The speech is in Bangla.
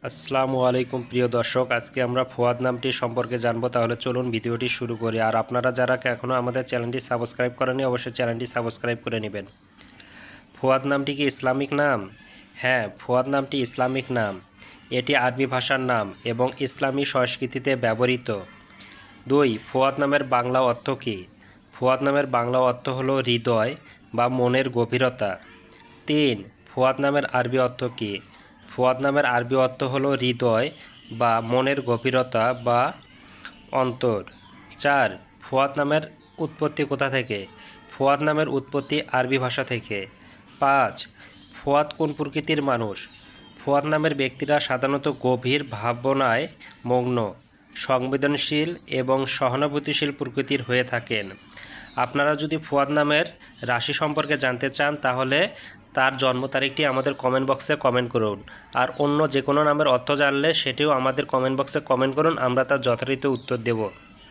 আসসালামু আলাইকুম প্রিয় দর্শক, আজকে আমরা ফুয়াদ নামটি সম্পর্কে জানবো। তাহলে চলুন ভিডিওটি শুরু করি। আর আপনারা যারা এখনও আমাদের চ্যানেলটি সাবস্ক্রাইব করেনি, অবশ্যই চ্যানেলটি সাবস্ক্রাইব করে নেবেন। ফুয়াদ নামটি কি ইসলামিক নাম? হ্যাঁ, ফুয়াদ নামটি ইসলামিক নাম। এটি আরবি ভাষার নাম এবং ইসলামী সংস্কৃতিতে ব্যবহৃত। 2. ফুয়াদ নামের বাংলা অর্থ কী? ফুয়াদ নামের বাংলা অর্থ হলো হৃদয় বা মনের গভীরতা। 3. ফুয়াদ নামের আরবি অর্থ কী? ফুয়াদ নামের আরবি অর্থ হলো হৃদয় বা মনের গভীরতা বা অন্তর। 4. ফুয়াদ নামের উৎপত্তি কোথা থেকে? ফুয়াদ নামের উৎপত্তি আরবি ভাষা থেকে। 5. ফুয়াদ কোন প্রকৃতির মানুষ? ফুয়াদ নামের ব্যক্তিরা সাধারণত গভীর ভাবনায় মগ্ন, সংবেদনশীল এবং সহানুভূতিশীল প্রকৃতির হয়ে থাকেন। আপনারা যদি ফুয়াদ নামের রাশি সম্পর্কে জানতে চান তাহলে তার জন্ম তারিখটি আমাদের কমেন্ট বক্সে কমেন্ট করুন। আর অন্য যে কোনো নামের অর্থ জানলে সেটিও আমাদের কমেন্ট বক্সে কমেন্ট করুন, আমরা তার যথারীতি উত্তর দেব।